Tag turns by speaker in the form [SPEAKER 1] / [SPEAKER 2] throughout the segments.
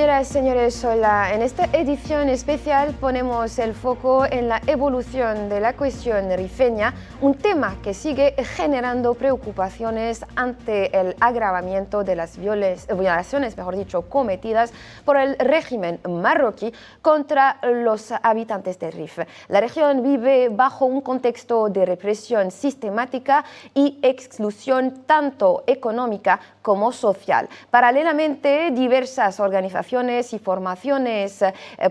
[SPEAKER 1] Señoras y señores, hola. En esta edición especial ponemos el foco en la evolución de la cuestión rifeña, un tema que sigue generando preocupaciones ante el agravamiento de las violaciones, cometidas por el régimen marroquí contra los habitantes del Rif. La región vive bajo un contexto de represión sistemática y exclusión tanto económica como social. Paralelamente, diversas organizaciones y formaciones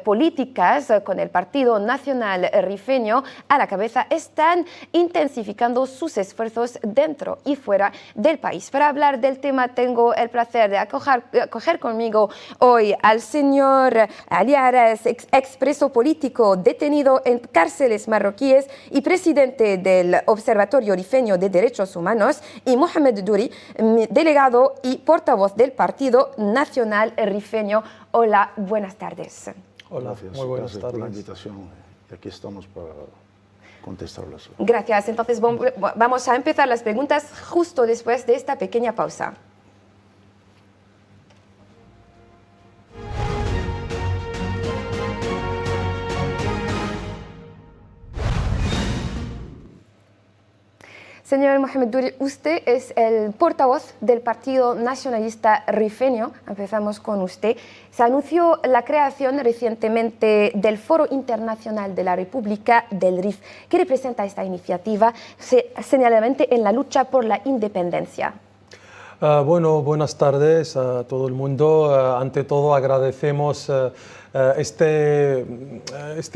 [SPEAKER 1] políticas con el Partido Nacional Rifeño a la cabeza están intensificando sus esfuerzos dentro y fuera del país. Para hablar del tema tengo el placer de acoger conmigo hoy al señor Ali Aras, expreso político detenido en cárceles marroquíes y presidente del Observatorio Rifeño de Derechos Humanos, y Mohamed Duri, delegado y portavoz del Partido Nacional Rifeño. Hola, buenas tardes.
[SPEAKER 2] Hola, muy buenas tardes
[SPEAKER 3] por la invitación. Aquí estamos para contestarlas.
[SPEAKER 1] Gracias. Entonces vamos a empezar las preguntas justo después de esta pequeña pausa. Señor Mohamed Duri, usted es el portavoz del Partido Nacionalista Rifeño. Empezamos con usted. Se anunció la creación recientemente del Foro Internacional de la República del Rif. ¿Qué representa esta iniciativa, señaladamente en la lucha por la independencia?
[SPEAKER 2] Bueno, buenas tardes a todo el mundo. Ante todo agradecemos esta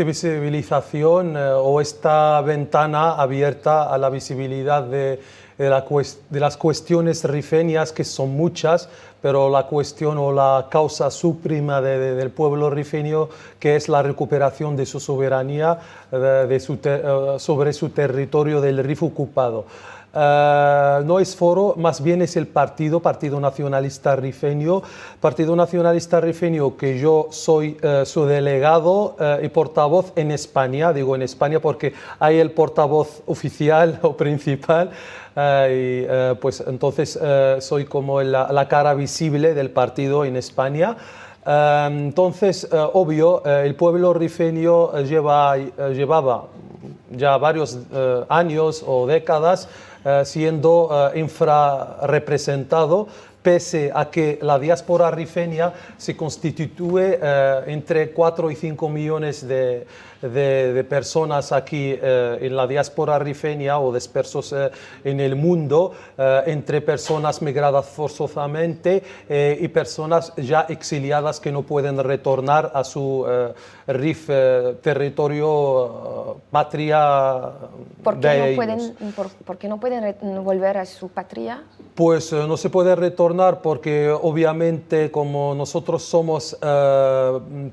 [SPEAKER 2] visibilización o esta ventana abierta a la visibilidad de las cuestiones rifeñas, que son muchas, pero la cuestión o la causa suprema del pueblo rifeño, que es la recuperación de su soberanía sobre su territorio del Rif ocupado. No es foro, más bien es el Partido Nacionalista Rifeño. Partido Nacionalista Rifeño, que yo soy su delegado y portavoz en España. Digo en España porque hay el portavoz oficial o principal. Pues entonces soy como la cara visible del partido en España. Entonces, obvio, el pueblo rifeño llevaba ya varios años o décadas siendo infrarrepresentado, pese a que la diáspora rifeña se constituye entre 4 y 5 millones de personas aquí en la diáspora rifeña o dispersos en el mundo, entre personas migradas forzosamente y personas ya exiliadas que no pueden retornar a su Rif, territorio, patria de ellos.
[SPEAKER 1] ¿Por qué no pueden volver a su patria?
[SPEAKER 2] Pues no se puede retornar porque obviamente como nosotros somos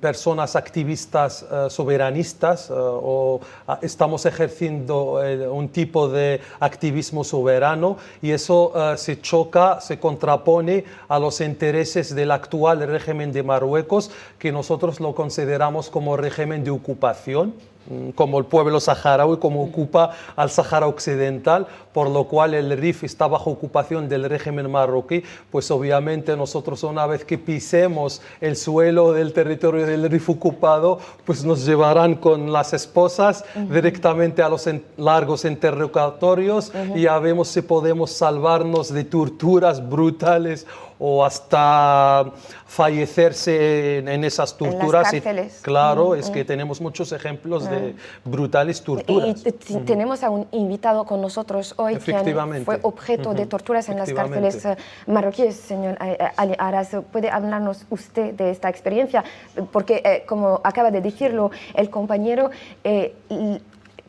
[SPEAKER 2] personas activistas soberanistas o estamos ejerciendo un tipo de activismo soberano, y eso se choca, se contrapone a los intereses del actual régimen de Marruecos, que nosotros lo consideramos como régimen de ocupación, como el pueblo saharaui, como ocupa al Sahara Occidental, por lo cual el Rif está bajo ocupación del régimen marroquí. Pues obviamente nosotros, una vez que pisemos el suelo del territorio del Rif ocupado, pues nos llevarán con las esposas directamente a los largos interrogatorios y ya vemos si podemos salvarnos de torturas brutales o hasta fallecerse en esas torturas.
[SPEAKER 1] En las cárceles.
[SPEAKER 2] Claro, es que tenemos muchos ejemplos de brutales torturas.
[SPEAKER 1] Y tenemos a un invitado con nosotros hoy que fue objeto de torturas en las cárceles marroquíes. Señor Ali Aras, ¿puede hablarnos usted de esta experiencia? Porque, como acaba de decirlo el compañero,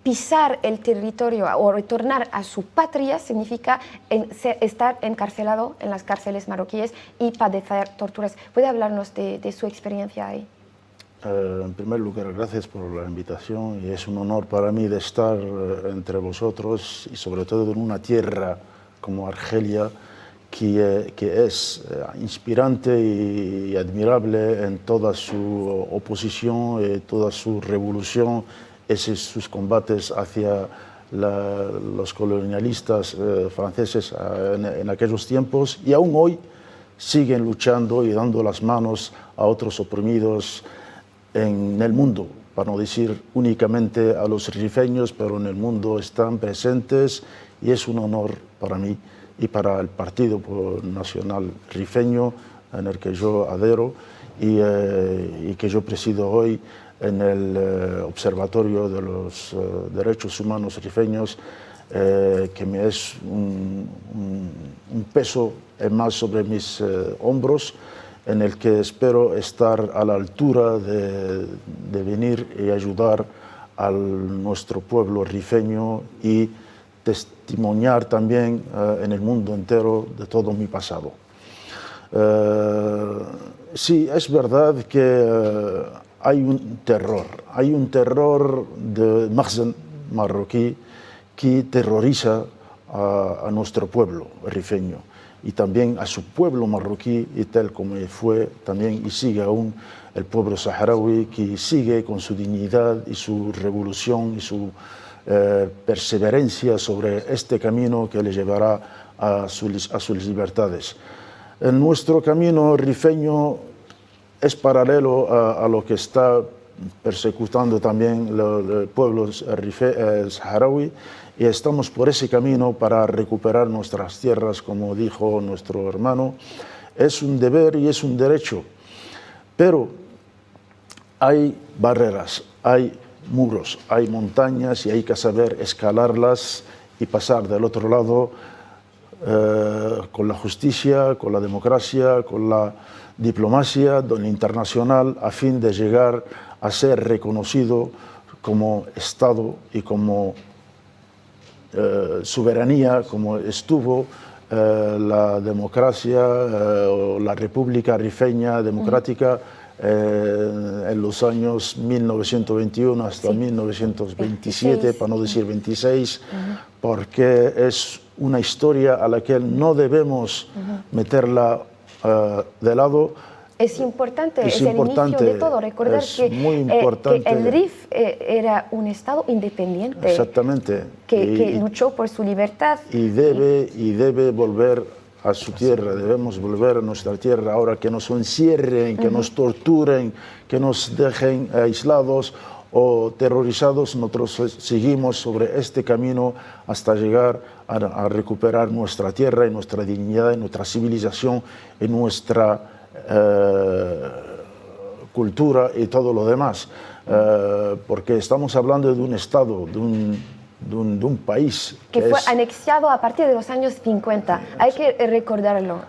[SPEAKER 1] pisar el territorio o retornar a su patria significa estar encarcelado en las cárceles marroquíes y padecer torturas. ¿Puede hablarnos de su experiencia ahí?
[SPEAKER 3] En primer lugar, gracias por la invitación, y es un honor para mí de estar entre vosotros, y sobre todo en una tierra como Argelia, que es inspirante y admirable en toda su oposición, toda su revolución, sus combates hacia los colonialistas franceses en aquellos tiempos, y aún hoy siguen luchando y dando las manos a otros oprimidos en el mundo, para no decir únicamente a los rifeños, pero en el mundo están presentes y es un honor para mí y para el Partido Nacional Rifeño, en el que yo adero y que yo presido hoy en el Observatorio de los Derechos Humanos Rifeños, que me es un peso más sobre mis hombros, en el que espero estar a la altura de venir y ayudar a nuestro pueblo rifeño y testimoniar también en el mundo entero de todo mi pasado. Sí, es verdad que hay un terror de Makhzen marroquí que terroriza a nuestro pueblo rifeño y también a su pueblo marroquí, y tal como fue también y sigue aún el pueblo saharaui, que sigue con su dignidad y su revolución y su perseverancia sobre este camino que le llevará a sus libertades. En nuestro camino rifeño es paralelo a lo que está persecutando también el pueblo saharaui, y estamos por ese camino para recuperar nuestras tierras, como dijo nuestro hermano. Es un deber y es un derecho, pero hay barreras, hay muros, hay montañas y hay que saber escalarlas y pasar del otro lado con la justicia, con la democracia, con la diplomacia internacional, a fin de llegar a ser reconocido como Estado y como soberanía, como estuvo la democracia o la República Rifeña Democrática en los años 1921 hasta 1927, para no decir 26, porque es una historia a la que no debemos meterla de lado.
[SPEAKER 1] Es importante, es el inicio de todo. Recordar que el Rif era un Estado independiente.
[SPEAKER 3] Exactamente.
[SPEAKER 1] Que luchó por su libertad.
[SPEAKER 3] Y debe volver a su tierra, debemos volver a nuestra tierra ahora, que nos encierren, que nos torturen, que nos dejen aislados o terrorizados. Nosotros seguimos sobre este camino hasta llegar a recuperar nuestra tierra y nuestra dignidad, y nuestra civilización, y nuestra cultura y todo lo demás, porque estamos hablando de un Estado, de un país
[SPEAKER 1] que fue anexionado a partir de los años 50. Hay que recordarlo,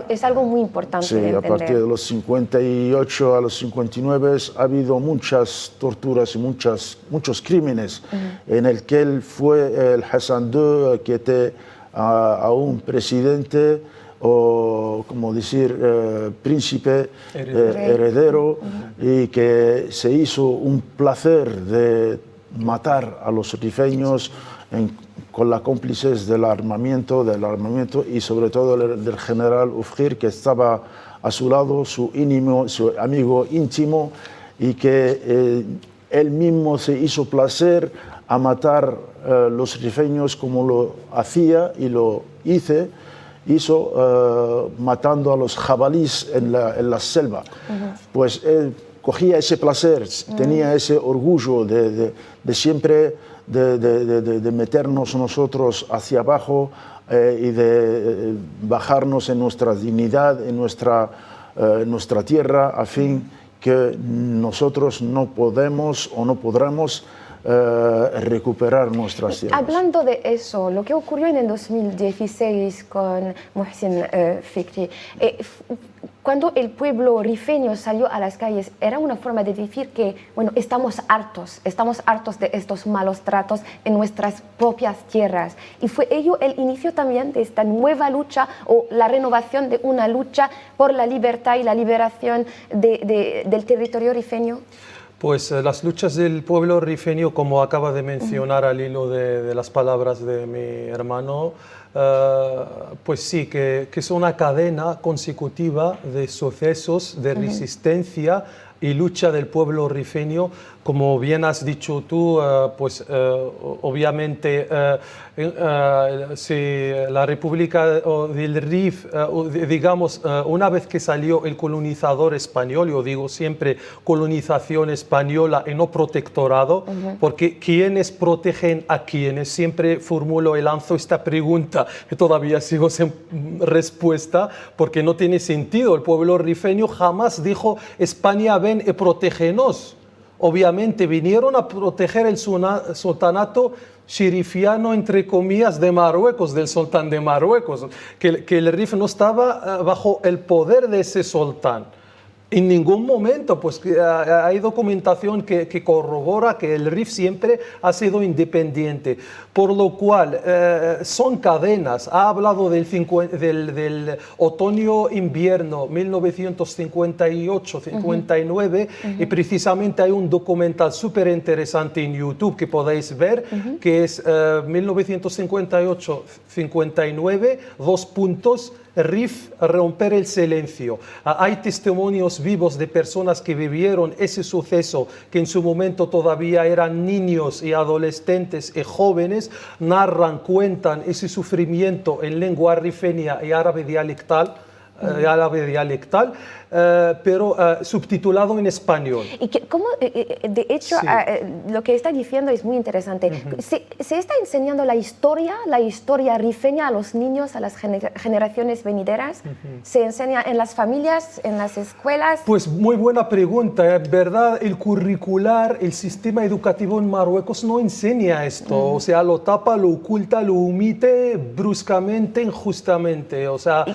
[SPEAKER 1] es algo muy importante.
[SPEAKER 3] Sí, a partir de los 58 a los 59 ha habido muchas torturas y muchos crímenes, en el que él fue el Hassan II, que était aún presidente, o como decir príncipe heredero, y que se hizo un placer de matar a los rifeños con la cómplices del armamento y sobre todo del general Ufgir, que estaba a su lado, su amigo íntimo, y que él mismo se hizo placer a matar los rifeños como lo hacía y lo hizo matando a los jabalíes en la selva. Pues él cogía ese placer, tenía ese orgullo de siempre de meternos nosotros hacia abajo y de bajarnos en nuestra dignidad, en nuestra tierra, a fin que nosotros no podemos o no podremos recuperar nuestras tierras.
[SPEAKER 1] Hablando de eso, lo que ocurrió en el 2016 con Mohsin Fikri, cuando el pueblo rifeño salió a las calles, era una forma de decir que, bueno, estamos hartos de estos malos tratos en nuestras propias tierras. Y fue ello el inicio también de esta nueva lucha, o la renovación de una lucha por la libertad y la liberación del territorio rifeño.
[SPEAKER 2] Pues las luchas del pueblo rifeño, como acaba de mencionar al hilo de las palabras de mi hermano, pues sí, que es una cadena consecutiva de sucesos de resistencia y lucha del pueblo rifeño. Como bien has dicho tú, pues obviamente si la República del Rif, digamos, una vez que salió el colonizador español, yo digo siempre colonización española y no protectorado, porque ¿quiénes protegen a quiénes? Siempre formulo y lanzo esta pregunta que todavía sigo sin respuesta, porque no tiene sentido. El pueblo rifeño jamás dijo España ven y protégenos. Obviamente vinieron a proteger el sultanato sherifiano, entre comillas, de Marruecos, del sultán de Marruecos, que el Rif no estaba bajo el poder de ese sultán. En ningún momento, pues hay documentación que corrobora que el Rif siempre ha sido independiente, por lo cual son cadenas. Ha hablado del otoño-invierno 1958-59 y precisamente hay un documental súper interesante en YouTube que podéis ver, que es 1958-59, Rif, romper el silencio. Hay testimonios vivos de personas que vivieron ese suceso, que en su momento todavía eran niños y adolescentes y jóvenes, narran, cuentan ese sufrimiento en lengua rifeña y árabe dialectal, pero subtitulado en español.
[SPEAKER 1] Y de hecho,
[SPEAKER 2] Sí.
[SPEAKER 1] lo que está diciendo es muy interesante. Se está enseñando la historia rifeña a los niños, a las generaciones venideras. Se enseña en las familias, en las escuelas.
[SPEAKER 2] Pues muy buena pregunta. En verdad, el curricular, el sistema educativo en Marruecos no enseña esto. O sea, lo tapa, lo oculta, lo omite bruscamente, injustamente. O sea,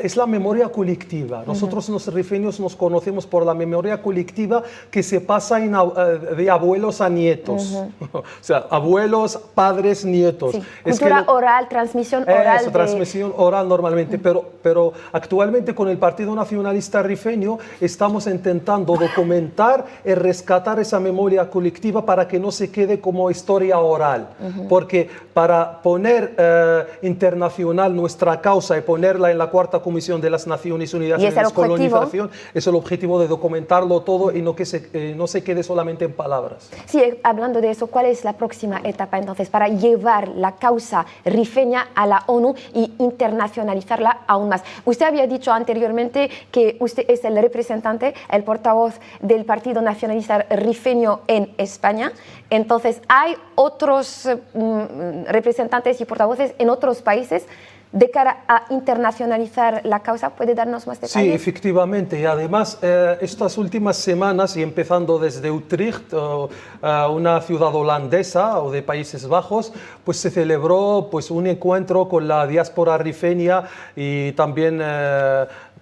[SPEAKER 2] es la memoria colectiva. Nosotros los rifeños nos conocemos por la memoria colectiva que se pasa de abuelos a nietos. O sea, abuelos, padres, nietos.
[SPEAKER 1] Sí.
[SPEAKER 2] Es
[SPEAKER 1] Cultura oral, transmisión oral.
[SPEAKER 2] Eso, transmisión oral normalmente, pero actualmente con el Partido Nacionalista Rifeño estamos intentando documentar y rescatar esa memoria colectiva para que no se quede como historia oral. Porque para poner internacional nuestra causa y ponerla en la Cuarta Comisión de las Naciones Unidas en descolonización, es el objetivo de documentarlo todo y no se quede solamente en palabras.
[SPEAKER 1] Sí, hablando de eso, ¿cuál es la próxima etapa entonces para llevar la causa rifeña a la ONU y internacionalizarla aún más? Usted había dicho anteriormente que usted es el representante, el portavoz del Partido Nacionalista Rifeño en España. Entonces, ¿hay otros representantes y portavoces en otros países de cara a internacionalizar la causa? ¿Puede darnos más detalles?
[SPEAKER 2] Sí, efectivamente. Y además, estas últimas semanas, y empezando desde Utrecht, una ciudad holandesa o de Países Bajos, pues se celebró pues, un encuentro con la diáspora rifeña y también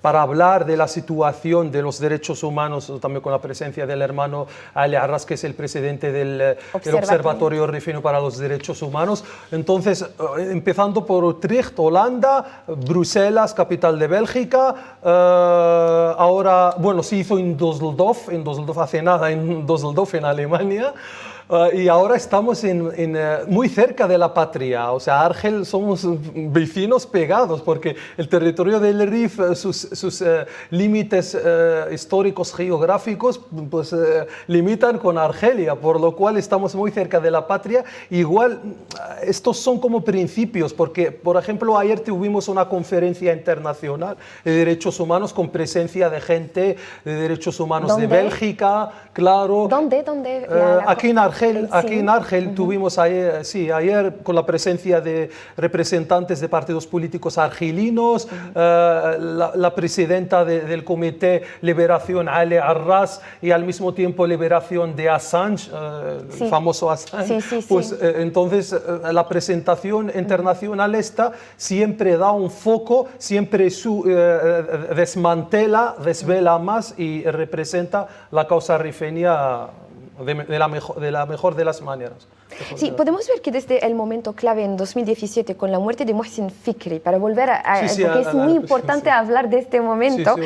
[SPEAKER 2] para hablar de la situación de los derechos humanos, también con la presencia del hermano Ali Arras, que es el presidente del Observatorio Rifeño para los Derechos Humanos. Entonces, empezando por Utrecht, Holanda, Bruselas, capital de Bélgica, ahora, bueno, se hizo en Düsseldorf hace nada, en Düsseldorf, en Alemania. Y ahora estamos muy cerca de la patria, o sea, Argel somos vecinos pegados porque el territorio del Rif, sus límites históricos, geográficos, pues limitan con Argelia, por lo cual estamos muy cerca de la patria. Igual, estos son como principios, porque, por ejemplo, ayer tuvimos una conferencia internacional de derechos humanos con presencia de gente de derechos humanos de Bélgica, claro.
[SPEAKER 1] ¿Dónde?
[SPEAKER 2] Aquí en Argel. Aquí en Argel tuvimos ayer con la presencia de representantes de partidos políticos argelinos, la presidenta del Comité Liberación Ali Arras y al mismo tiempo Liberación de Assange, el famoso Assange. Pues entonces la presentación internacional esta siempre da un foco, siempre desvela más y representa la causa rifeña de la mejor de las maneras.
[SPEAKER 1] Sí, podemos ver que desde el momento clave en 2017 con la muerte de Mohsin Fikri, para volver porque es muy importante hablar de este momento,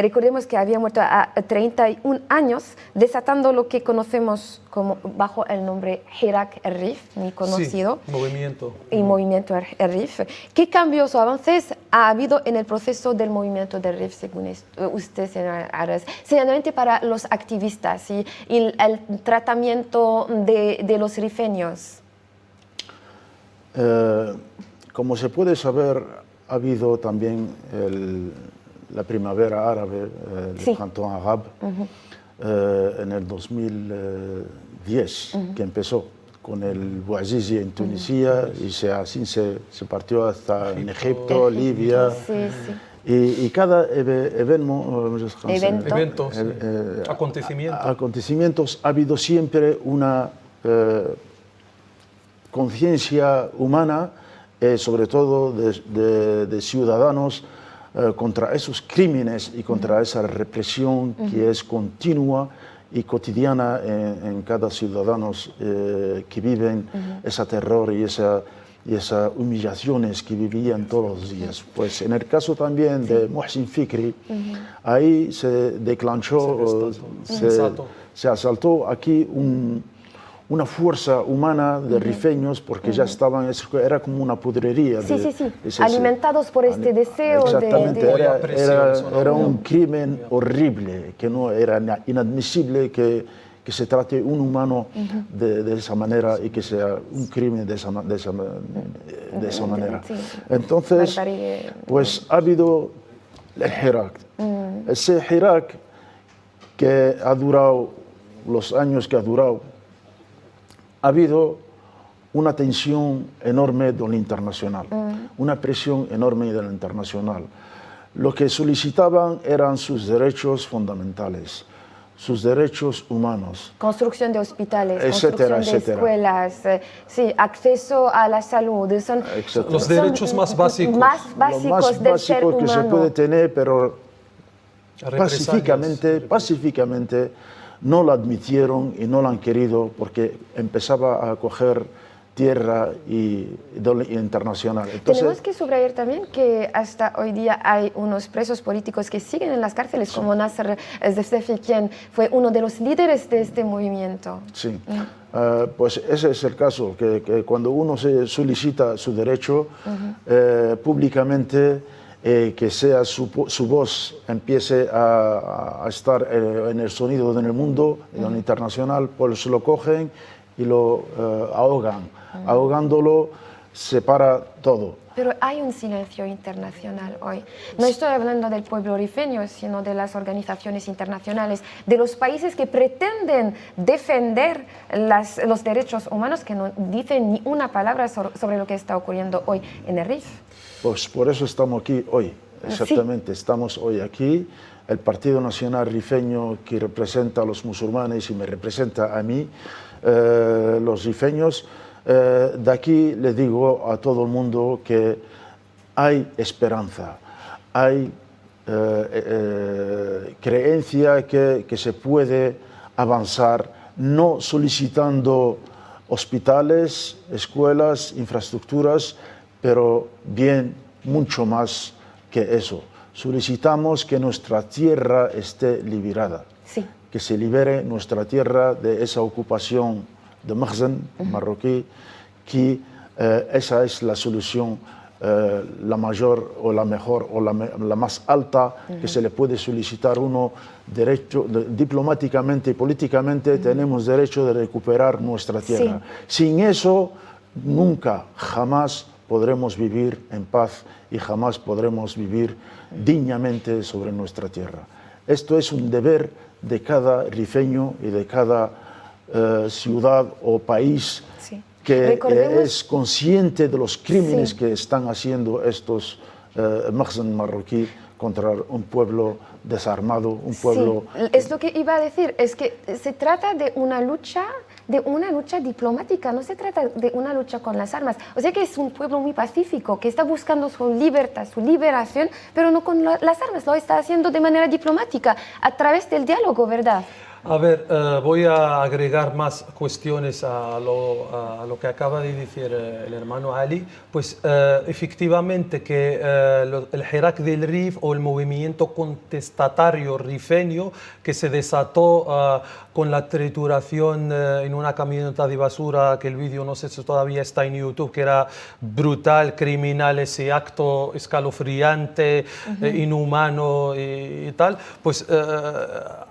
[SPEAKER 1] recordemos que había muerto a 31 años, desatando lo que conocemos como bajo el nombre Hirak el Rif, muy conocido.
[SPEAKER 2] Movimiento.
[SPEAKER 1] Y Movimiento el Rif. ¿Qué cambios o avances ha habido en el proceso del movimiento del RIF, según usted, señora Aras, señalamente para los activistas y el tratamiento de los rifeños?
[SPEAKER 3] Como se puede saber, ha habido también la primavera árabe, el Cantón Árabe, en el 2010, que empezó con el Bouazizi en Tunisia y así se partió hasta en Egipto, Libia. Y cada acontecimientos ha habido siempre una conciencia humana, sobre todo de ciudadanos, contra esos crímenes y contra esa represión que es continua y cotidiana en cada ciudadano que viven ese terror y esas humillaciones que vivían todos los días. Pues en el caso también de Mohsin Fikri, ahí se declanchó, se asaltó aquí una fuerza humana de rifeños, porque ya estaban, era como una pudrería.
[SPEAKER 1] Alimentados por este deseo.
[SPEAKER 3] Exactamente, era un crimen horrible, que no era inadmisible que se trate un humano de esa manera y que sea un crimen de esa manera. Entonces, pues ha habido el Hirak. Ese Hirak que ha durado los años que ha durado, ha habido una tensión enorme de lo internacional, una presión enorme de lo internacional. Lo que solicitaban eran sus derechos fundamentales, sus derechos humanos.
[SPEAKER 1] Construcción de hospitales,
[SPEAKER 3] etcétera,
[SPEAKER 1] construcción de escuelas, acceso a la salud.
[SPEAKER 2] Los derechos más básicos.
[SPEAKER 1] Más básicos del ser humano.
[SPEAKER 3] Que se puede tener, pero pacíficamente no lo admitieron y no lo han querido porque empezaba a coger tierra internacional. Entonces,
[SPEAKER 1] tenemos que subrayar también que hasta hoy día hay unos presos políticos que siguen en las cárceles, como Nasser Zefzefi, quien fue uno de los líderes de este movimiento.
[SPEAKER 3] Sí, pues ese es el caso, que cuando uno se solicita su derecho públicamente, que sea su voz empiece a estar en el sonido en el mundo, en lo internacional, pues lo cogen y lo ahogan. Ahogándolo se para todo.
[SPEAKER 1] Pero hay un silencio internacional hoy. No estoy hablando del pueblo rifeño, sino de las organizaciones internacionales, de los países que pretenden defender los derechos humanos, que no dicen ni una palabra sobre lo que está ocurriendo hoy en el RIF.
[SPEAKER 3] Pues por eso estamos aquí hoy, exactamente, estamos hoy aquí. El Partido Nacional Rifeño, que representa a los musulmanes y me representa a mí, los rifeños, de aquí le digo a todo el mundo que hay esperanza, hay creencia que se puede avanzar, no solicitando hospitales, escuelas, infraestructuras, pero bien, mucho más que eso. Solicitamos que nuestra tierra esté liberada, que se libere nuestra tierra de esa ocupación de Makhzen marroquí, que esa es la solución, la mayor o la mejor o la más alta que se le puede solicitar uno diplomáticamente y políticamente. Tenemos derecho de recuperar nuestra tierra. Sin eso, nunca, jamás podremos vivir en paz y jamás podremos vivir dignamente sobre nuestra tierra. Esto es un deber de cada rifeño y de cada ciudad o país que es consciente de los crímenes que están haciendo estos Makhzen marroquí contra un pueblo desarmado, un pueblo...
[SPEAKER 1] Es lo que iba a decir, es que se trata de una lucha diplomática, no se trata de una lucha con las armas. O sea que es un pueblo muy pacífico, que está buscando su libertad, su liberación, pero no con las armas, lo está haciendo de manera diplomática, a través del diálogo, ¿verdad?
[SPEAKER 2] A ver, voy a agregar más cuestiones a lo que acaba de decir el hermano Ali. Pues efectivamente que el Hirak del Rif o el movimiento contestatario rifeño que se desató con la trituración en una camioneta de basura, que el vídeo no sé si todavía está en YouTube, que era brutal, criminal, ese acto escalofriante, inhumano y tal, pues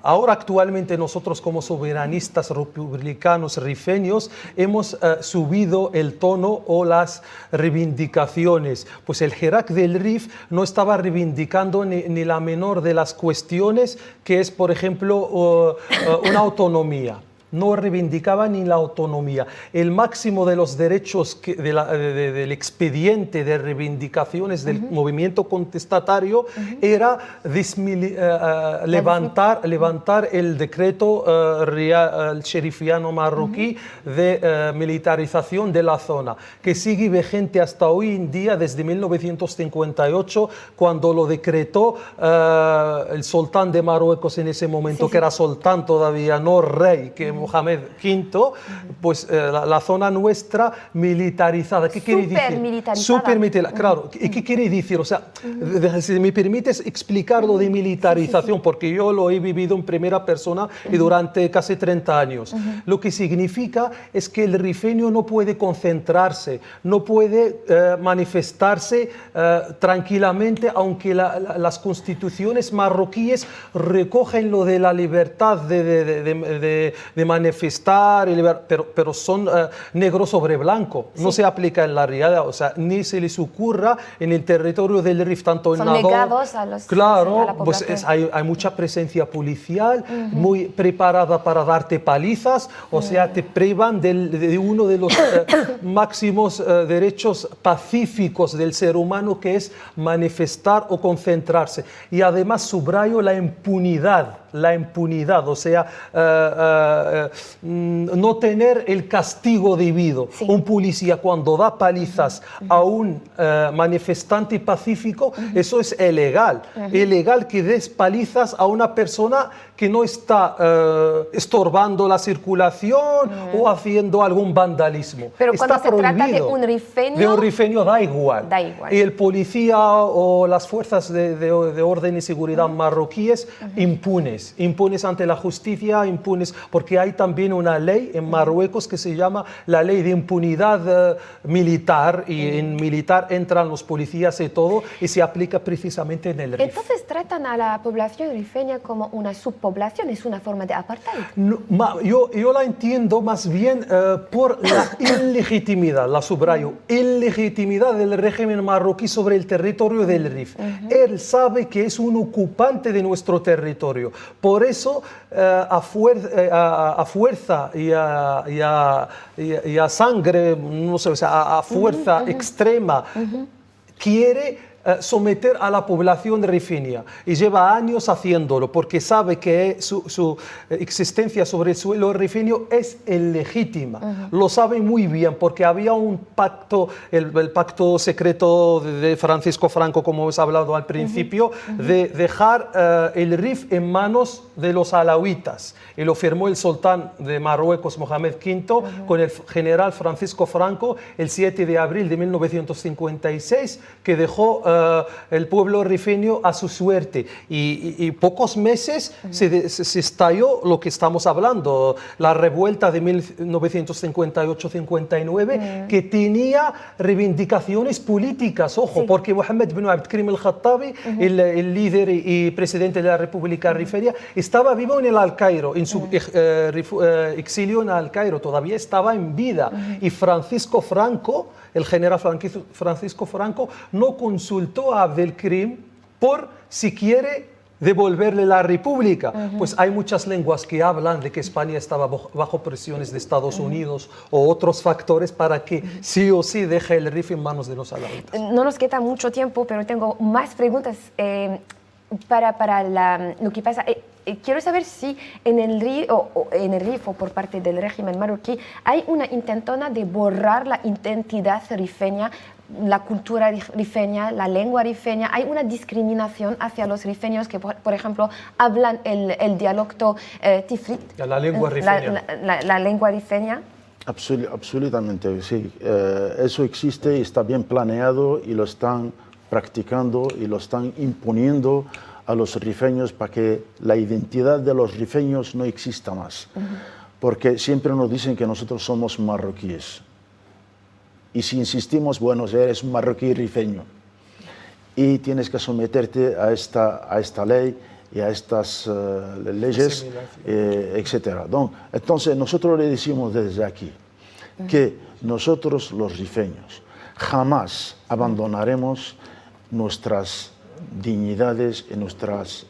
[SPEAKER 2] ahora actualmente nosotros como soberanistas republicanos rifeños hemos subido el tono o las reivindicaciones. Pues el Hirak del Rif no estaba reivindicando ni la menor de las cuestiones, que es, por ejemplo, una autonomía. No reivindicaba ni la autonomía. El máximo de los derechos del expediente de reivindicaciones del movimiento contestatario era levantar el decreto el sherifiano marroquí de militarización de la zona, que sigue vigente hasta hoy en día, desde 1958, cuando lo decretó el sultán de Marruecos en ese momento, que era sultán todavía, no rey, que Mohamed V, pues la zona nuestra militarizada. ¿Qué quiere decir?
[SPEAKER 1] Militarizada.
[SPEAKER 2] Súper militarizada. Claro, ¿y qué quiere decir? O sea, si me permites explicar lo de militarización, porque yo lo he vivido en primera persona y durante casi 30 años. Lo que significa es que el rifeño no puede concentrarse, no puede manifestarse tranquilamente, aunque las constituciones marroquíes recogen lo de la libertad de manifestar, pero son negro sobre blanco. No se aplica en la realidad, o sea, ni se les ocurra en el territorio del Rif, tanto en Nador.
[SPEAKER 1] Son negados a la
[SPEAKER 2] Pues hay mucha presencia policial, muy preparada para darte palizas, o sea, te privan de uno de los máximos derechos pacíficos del ser humano, que es manifestar o concentrarse. Y además subrayo la impunidad, o sea, no tener el castigo debido. Un policía cuando da palizas a un manifestante pacífico, eso es ilegal. Ilegal que des palizas a una persona que no está estorbando la circulación o haciendo algún vandalismo.
[SPEAKER 1] Pero
[SPEAKER 2] está
[SPEAKER 1] cuando se
[SPEAKER 2] prohibido.
[SPEAKER 1] trata de un rifeño...
[SPEAKER 2] De un rifeño da igual.
[SPEAKER 1] Da igual.
[SPEAKER 2] Y el policía o las fuerzas de orden y seguridad marroquíes impunes ante la justicia, impunes, porque hay también una ley en Marruecos que se llama la ley de impunidad militar, y en militar entran los policías y todo, y se aplica precisamente en el Rif.
[SPEAKER 1] Entonces tratan a la población rifeña como una subpoblación, es una forma de apartheid.
[SPEAKER 2] No, yo la entiendo más bien por la ilegitimidad, la subrayo, ilegitimidad del régimen marroquí sobre el territorio del Rif. Él sabe que es un ocupante de nuestro territorio. Por eso, a fuerza y a sangre, no sé, o sea, a fuerza extrema, quiere someter a la población rifeña, y lleva años haciéndolo porque sabe que su existencia sobre el suelo rifeño es ilegítima. Lo sabe muy bien porque había un pacto, el pacto secreto de Francisco Franco, como hemos hablado al principio, de dejar el Rif en manos de los alawitas, y lo firmó el sultán de Marruecos, Mohamed V, con el general Francisco Franco el 7 de abril de 1956, que dejó el pueblo rifeño a su suerte, y pocos meses se estalló lo que estamos hablando, la revuelta de 1958-59, que tenía reivindicaciones políticas, ojo, porque Mohamed bin Abdelkrim el-Khattabi, el líder y presidente de la República Rifeña, estaba vivo en el Al-Cairo, en su exilio en Al-Cairo, todavía estaba en vida, y Francisco Franco, el general Francisco Franco, no consultó a Abdelkrim por si quiere devolverle la república. Pues hay muchas lenguas que hablan de que España estaba bajo presiones de Estados Unidos o otros factores para que sí o sí deje el Rif en manos de los alawitas.
[SPEAKER 1] No nos queda mucho tiempo, pero tengo más preguntas para lo que pasa. quiero saber si en el RIF o por parte del régimen marroquí hay una intentona de borrar la identidad rifeña, la cultura rifeña, la lengua rifeña. Hay una discriminación hacia los rifeños que, por ejemplo, hablan el dialecto tifrit.
[SPEAKER 2] La lengua rifeña.
[SPEAKER 1] La lengua rifeña.
[SPEAKER 3] Absolutamente, sí. Eso existe y está bien planeado y lo están practicando y lo están imponiendo a los rifeños para que la identidad de los rifeños no exista más. Porque siempre nos dicen que nosotros somos marroquíes. Y si insistimos, bueno, eres un marroquí rifeño y tienes que someterte a esta ley y a estas leyes, etc. Entonces, nosotros le decimos desde aquí que nosotros los rifeños jamás abandonaremos nuestras dignidades,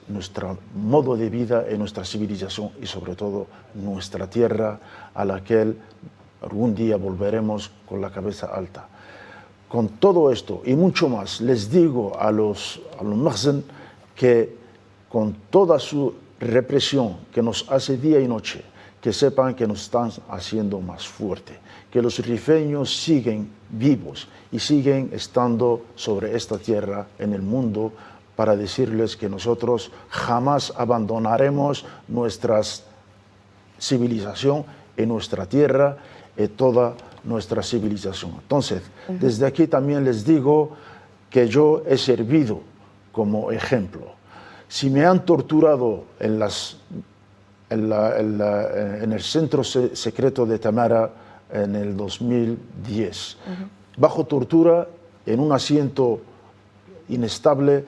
[SPEAKER 3] nuestro modo de vida, en nuestra civilización y sobre todo nuestra tierra a la que algún día volveremos con la cabeza alta. Con todo esto y mucho más, les digo a los Makhzen que con toda su represión que nos hace día y noche, que sepan que nos están haciendo más fuerte, que los rifeños siguen vivos y siguen estando sobre esta tierra en el mundo para decirles que nosotros jamás abandonaremos nuestra civilización en nuestra tierra y toda nuestra civilización. Entonces, desde aquí también les digo que yo he servido como ejemplo. Si me han torturado en el centro secreto de Tamara en el 2010, bajo tortura, en un asiento inestable,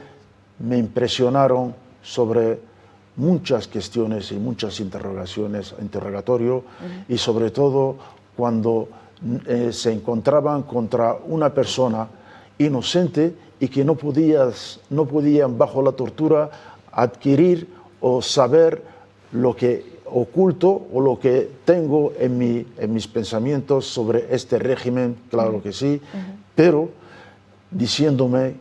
[SPEAKER 3] me impresionaron sobre muchas cuestiones y muchas interrogatorio, y sobre todo cuando se encontraban contra una persona inocente y que no podían bajo la tortura adquirir o saber lo que oculto o lo que tengo en mis pensamientos sobre este régimen, claro que sí, pero diciéndome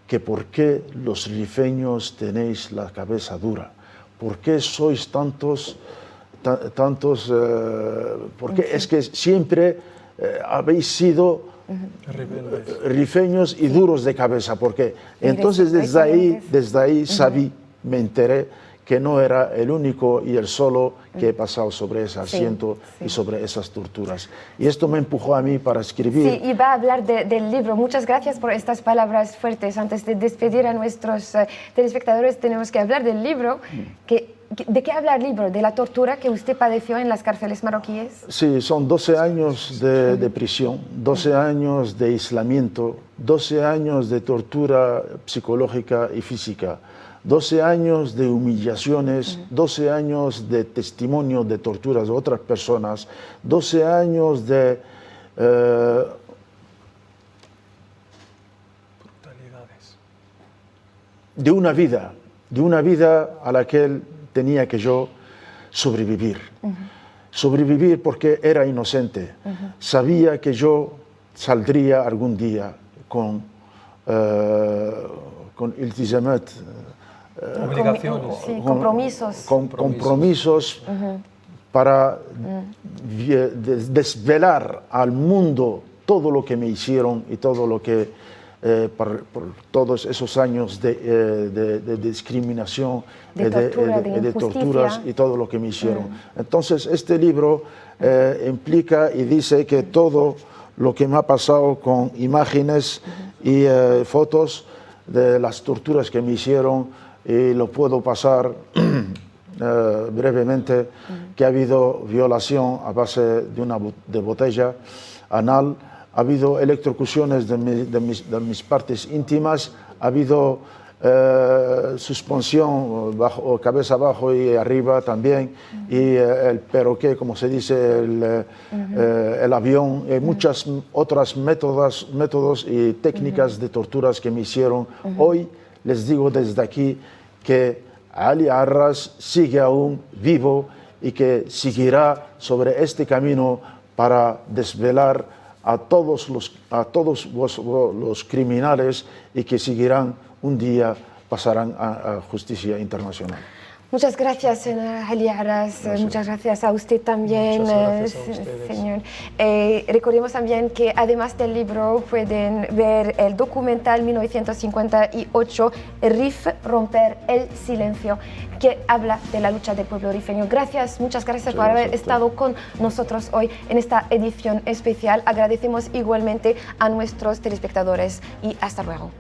[SPEAKER 3] que por qué los rifeños tenéis la cabeza dura, por qué sois tantos, porque es que siempre habéis sido rifeños y duros de cabeza, porque entonces desde ahí me enteré que no era el único y el solo que he pasado sobre ese asiento y sobre esas torturas. Y esto me empujó a mí para escribir.
[SPEAKER 1] Sí, y va a hablar del libro. Muchas gracias por estas palabras fuertes. Antes de despedir a nuestros telespectadores, tenemos que hablar del libro. ¿De qué habla el libro? ¿De la tortura que usted padeció en las cárceles marroquíes?
[SPEAKER 3] Sí, son 12 años de prisión, 12 años de aislamiento, 12 años de tortura psicológica y física, 12 años de humillaciones, 12 años de testimonio de torturas de otras personas, 12 años de
[SPEAKER 2] brutalidades.
[SPEAKER 3] De una vida a la que tenía que yo sobrevivir. Sobrevivir porque era inocente. Sabía que yo saldría algún día con iltizamat,
[SPEAKER 2] obligaciones.
[SPEAKER 1] Compromisos.
[SPEAKER 3] Para desvelar al mundo todo lo que me hicieron y todo lo que por todos esos años de discriminación, de torturas y todo lo que me hicieron. Entonces este libro implica y dice que todo lo que me ha pasado con imágenes y fotos de las torturas que me hicieron, y lo puedo pasar brevemente, que ha habido violación a base de botella anal, ha habido electrocuciones de mis partes íntimas, ha habido suspensión cabeza abajo y arriba también, y el peroqué, como se dice, el avión, muchas otras métodos y técnicas de torturas que me hicieron. Hoy les digo desde aquí que Ali Arras sigue aún vivo y que seguirá sobre este camino para desvelar a todos los criminales y que seguirán un día pasarán a justicia internacional.
[SPEAKER 1] Muchas gracias, señora Argelia Arras. Muchas gracias a usted también, señor. Recordemos también que además del libro pueden ver el documental 1958, RIF, Romper el Silencio, que habla de la lucha del pueblo rifeño. Gracias, muchas gracias por haber estado con nosotros hoy en esta edición especial. Agradecemos igualmente a nuestros telespectadores y hasta luego.